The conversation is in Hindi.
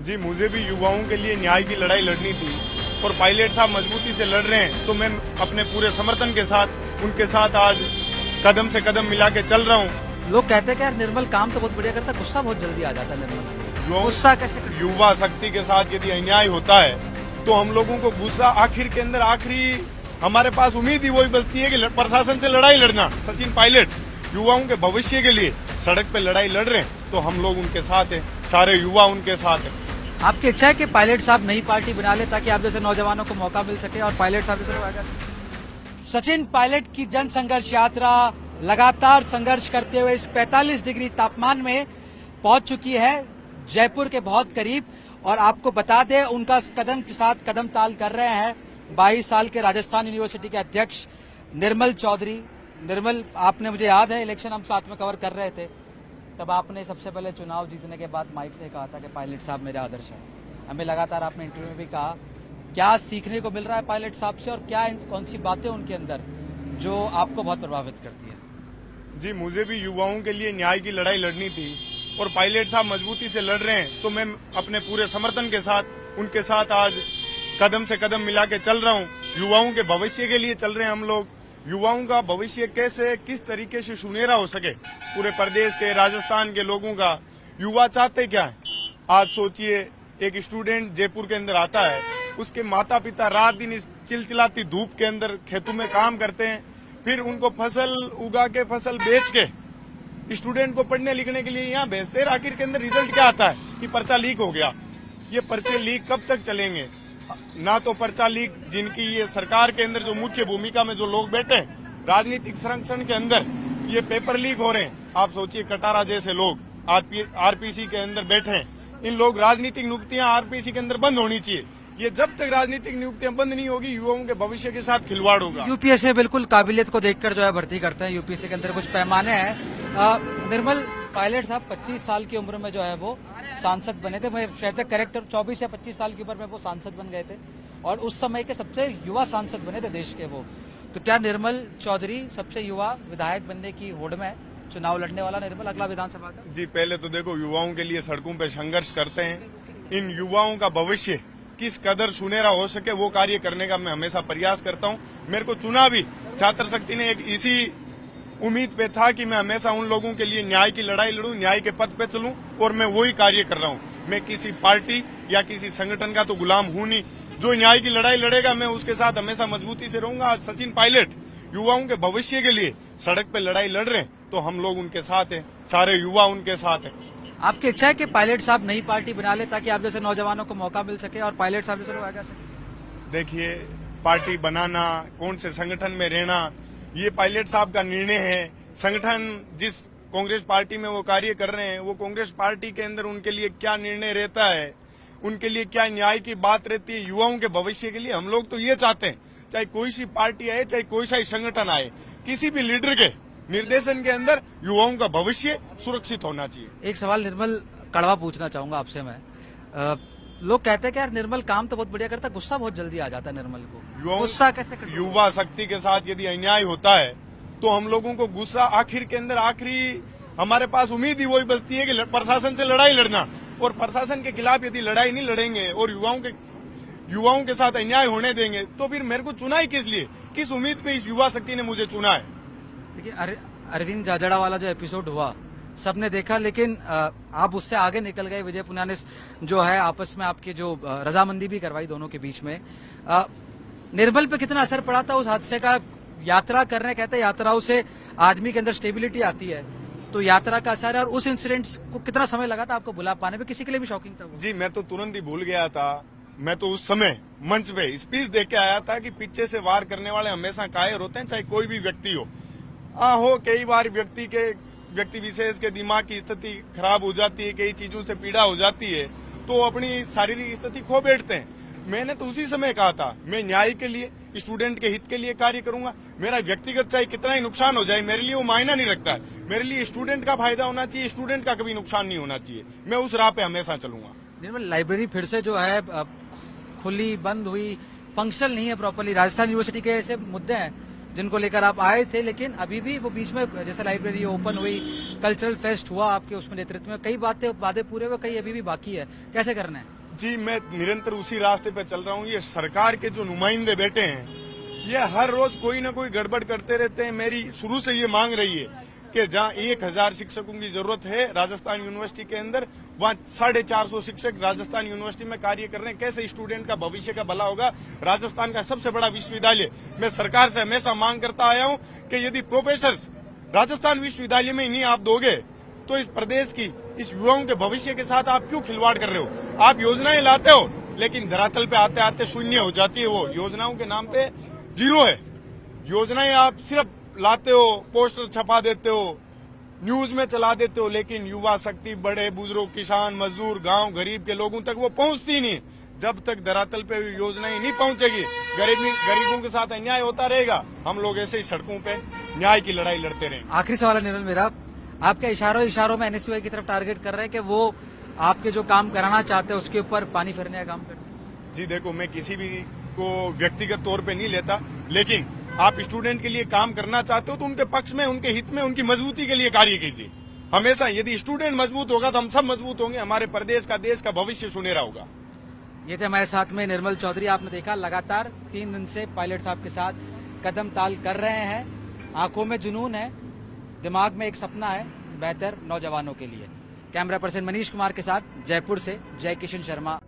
जी, मुझे भी युवाओं के लिए न्याय की लड़ाई लड़नी थी और पायलट साहब मजबूती से लड़ रहे हैं तो मैं अपने पूरे समर्थन के साथ उनके साथ आज कदम से कदम मिला के चल रहा हूँ। लोग कहते हैं कि यार निर्मल काम तो बहुत बढ़िया करता है, गुस्सा बहुत जल्दी आ जाता है निर्मल। युवाओं- गुस्सा कैसे करता है? युवा शक्ति के साथ यदि अन्याय होता है तो हम लोगों को गुस्सा आखिर के अंदर आखिरी हमारे पास उम्मीद ही वही बचती है कि प्रशासन से लड़ाई लड़ना। सचिन पायलट युवाओं के भविष्य के लिए सड़क पे लड़ाई लड़ रहे हैं तो हम लोग उनके साथ हैं, सारे युवा उनके साथ हैं। आपकी इच्छा है कि पायलट साहब नई पार्टी बना ले ताकि आप जैसे नौजवानों को मौका मिल सके और पायलट साहब जैसे लोग आगे आ सकें? सचिन पायलट की जन संघर्ष यात्रा लगातार संघर्ष करते हुए इस 45 डिग्री तापमान में पहुंच चुकी है जयपुर के बहुत करीब। और आपको बता दें उनका कदम के साथ कदम ताल कर रहे हैं 22 साल के राजस्थान यूनिवर्सिटी के अध्यक्ष निर्मल चौधरी। निर्मल, आपने मुझे याद है इलेक्शन हम साथ में कवर कर रहे थे, तब आपने सबसे पहले चुनाव जीतने के बाद माइक से कहा था कि पायलट साहब मेरे आदर्श हैं। हमें लगातार आपने इंटरव्यू में भी कहा, क्या सीखने को मिल रहा है पायलट साहब से और क्या कौन सी बातें उनके अंदर जो आपको बहुत प्रभावित करती है? जी, मुझे भी युवाओं के लिए न्याय की लड़ाई लड़नी थी और पायलट साहब मजबूती से लड़ रहे हैं तो मैं अपने पूरे समर्थन के साथ उनके साथ आज कदम से कदम मिला के चल रहा हूँ। युवाओं के भविष्य के लिए चल रहे हैं हम लोग। युवाओं का भविष्य कैसे किस तरीके से सुनहरा हो सके पूरे प्रदेश के राजस्थान के लोगों का युवा चाहते क्या है। आज सोचिए, एक स्टूडेंट जयपुर के अंदर आता है, उसके माता पिता रात दिन इस चिलचिलाती धूप के अंदर खेतों में काम करते हैं, फिर उनको फसल उगा के फसल बेच के स्टूडेंट को पढ़ने लिखने के लिए यहाँ भेजते हैं। आखिर के अंदर रिजल्ट क्या आता है कि पर्चा लीक हो गया। ये पर्चे लीक कब तक चलेंगे? ना तो पर्चा लीक जिनकी ये सरकार के अंदर जो मुख्य भूमिका में जो लोग बैठे हैं राजनीतिक संरक्षण के अंदर, ये पेपर लीक हो रहे हैं। आप सोचिए, कटारा जैसे लोग आरपीसी के अंदर बैठे हैं, इन लोग राजनीतिक नियुक्तियां आरपीसी के अंदर बंद होनी चाहिए। ये जब तक राजनीतिक नियुक्तियां बंद नहीं होगी युवाओं के भविष्य के साथ खिलवाड़ होगा। यूपीएससी बिल्कुल काबिलियत को देखकर जो है भर्ती करते हैं, यूपीएससी के अंदर कुछ पैमाने हैं। निर्मल, पायलट साहब 25 साल की उम्र में जो है वो सांसद बने थे, मैं शायद करेक्ट 24 या 25 साल की उम्र में वो सांसद बन गए थे और उस समय के सबसे युवा सांसद बने थे देश के वो। तो क्या निर्मल चौधरी सबसे युवा विधायक बनने की होड़ में चुनाव लड़ने वाला निर्मल अगला विधानसभा का? जी, पहले तो देखो, युवाओं के लिए सड़कों पे संघर्ष करते हैं। इन युवाओं का भविष्य किस कदर सुनहरा हो सके वो कार्य करने का मैं हमेशा प्रयास करता हूं। मेरे को चुना भी छात्र शक्ति ने एक इसी उम्मीद पे था कि मैं हमेशा उन लोगों के लिए न्याय की लड़ाई लड़ूं, न्याय के पथ पे चलूं और मैं वही कार्य कर रहा हूं। मैं किसी पार्टी या किसी संगठन का तो गुलाम हूं नहीं। जो न्याय की लड़ाई लड़ेगा मैं उसके साथ हमेशा मजबूती से रहूंगा। आज सचिन पायलट युवाओं के भविष्य के लिए सड़क पे लड़ाई लड़ रहे हैं तो हम लोग उनके साथ हैं, सारे युवा उनके साथ हैं। आपकी इच्छा है कि पायलट साहब नई पार्टी बना ले ताकि आप जैसे नौजवानों को मौका मिल सके और पायलट साहब जैसे लोग आगे आ सके? देखिए, पार्टी बनाना, कौन से संगठन में रहना, ये पायलट साहब का निर्णय है। संगठन जिस कांग्रेस पार्टी में वो कार्य कर रहे हैं, वो कांग्रेस पार्टी के अंदर उनके लिए क्या निर्णय रहता है, उनके लिए क्या न्याय की बात रहती है युवाओं के भविष्य के लिए। हम लोग तो ये चाहते हैं, चाहे कोई सी पार्टी आए, चाहे कोई सा संगठन आए, किसी भी लीडर के निर्देशन के अंदर युवाओं का भविष्य सुरक्षित होना चाहिए। एक सवाल निर्मल कड़वा पूछना चाहूंगा आपसे मैं। लोग कहते हैं कि यार निर्मल काम तो बहुत बढ़िया करता है, गुस्सा बहुत जल्दी आ जाता है निर्मल को। गुस्सा कैसे करता है? युवा शक्ति के साथ यदि अन्याय होता है तो हम लोगों को गुस्सा आखिर के अंदर आखिरी हमारे पास उम्मीद ही वही बचती है कि प्रशासन से लड़ाई लड़ना। और प्रशासन के खिलाफ यदि लड़ाई नहीं लड़ेंगे और युवाओं के साथ अन्याय होने देंगे तो फिर मेरे को चुना ही किस लिए, किस उम्मीद पे इस युवा शक्ति ने मुझे चुना है? देखिए, अरविंद जाजड़ा वाला जो एपिसोड हुआ सबने देखा, लेकिन आप उससे आगे निकल गए। विजय पुनिया ने जो है आपस में आपकी जो रजामंदी भी करवाई दोनों के बीच में। निर्मल पे कितना असर पड़ा था उस हादसे का? यात्रा कर रहे, कहते हैं यात्राओं से आदमी के अंदर स्टेबिलिटी आती है, तो यात्रा का असर है। और उस इंसिडेंट को कितना समय लगा था आपको बुला पाने में? किसी के लिए भी शॉकिंग था वो? जी, मैं तो तुरंत ही भूल गया था। मैं तो उस समय मंच पे स्पीच देख के आया था कि पीछे से वार करने वाले हमेशा कायर होते हैं, चाहे कोई भी व्यक्ति हो। कई बार व्यक्ति विशेष के दिमाग की स्थिति खराब हो जाती है, कई चीजों से पीड़ा हो जाती है तो अपनी शारीरिक स्थिति खो बैठते हैं। मैंने तो उसी समय कहा था मैं न्याय के लिए, स्टूडेंट के हित के लिए कार्य करूंगा। मेरा व्यक्तिगत चाहे कितना ही नुकसान हो जाए मेरे लिए वो मायना नहीं रखता है। मेरे लिए स्टूडेंट का फायदा होना चाहिए, स्टूडेंट का कभी नुकसान नहीं होना चाहिए। मैं उस राह पे हमेशा चलूंगा। निर्मल, लाइब्रेरी फिर से जो है खुली बंद हुई, फंक्शनल नहीं है प्रॉपरली। राजस्थान यूनिवर्सिटी के ऐसे मुद्दे हैं जिनको लेकर आप आए थे, लेकिन अभी भी वो बीच में जैसे लाइब्रेरी ओपन हुई, कल्चरल फेस्ट हुआ आपके उसमें नेतृत्व में, कई वादे पूरे हुए, कई अभी भी बाकी है, कैसे करना है? जी, मैं निरंतर उसी रास्ते पे चल रहा हूँ। ये सरकार के जो नुमाइंदे बैठे हैं, ये हर रोज कोई ना कोई गड़बड़ करते रहते हैं। मेरी शुरू से ये मांग रही है कि जहाँ 1000 शिक्षकों की जरूरत है राजस्थान यूनिवर्सिटी के अंदर, वहाँ 450 शिक्षक राजस्थान यूनिवर्सिटी में कार्य कर रहे हैं। कैसे स्टूडेंट का भविष्य का भला होगा? राजस्थान का सबसे बड़ा विश्वविद्यालय। मैं सरकार से हमेशा मांग करता आया हूँ कि यदि प्रोफेसर्स राजस्थान विश्वविद्यालय में नहीं आप दोगे, तो इस प्रदेश की, इस युवाओं के भविष्य के साथ आप क्यों खिलवाड़ कर रहे हो? आप योजनाएं लाते हो, लेकिन धरातल पे आते आते शून्य हो जाती है। वो योजनाओं के नाम पे जीरो है। योजनाएं आप सिर्फ लाते हो, पोस्टर छपा देते हो, न्यूज में चला देते हो, लेकिन युवा शक्ति, बड़े बुजुर्ग, किसान, मजदूर, गांव गरीब के लोगों तक वो पहुंचती नहीं। जब तक धरातल पे योजनाएं नहीं पहुंचेगी, गरीबों के साथ अन्याय होता रहेगा। हम लोग ऐसे ही सड़कों पे न्याय की लड़ाई लड़ते रहेंगे। आखिरी सवाल है निर्मल मेरा, आपके इशारों में एनएसयूआई की तरफ टारगेट कर रहे हैं कि वो आपके जो काम कराना चाहते हैं उसके ऊपर पानी फेरने का काम करते हैं। जी देखो, मैं किसी भी को व्यक्तिगत तौर पे नहीं लेता, लेकिन आप स्टूडेंट के लिए काम करना चाहते हो तो उनके पक्ष में, उनके हित में, उनकी मजबूती के लिए कार्य कीजिए। हमेशा यदि स्टूडेंट मजबूत होगा तो हम सब मजबूत होंगे, हमारे प्रदेश का, देश का भविष्य सुनहरा होगा। ये थे हमारे साथ में निर्मल चौधरी। आपने देखा लगातार 3 दिन से पायलट साहब के साथ कदम ताल कर रहे हैं। आंखों में जुनून है, दिमाग में एक सपना है बेहतर नौजवानों के लिए। कैमरा पर्सन मनीष कुमार के साथ जयपुर से जय किशन शर्मा।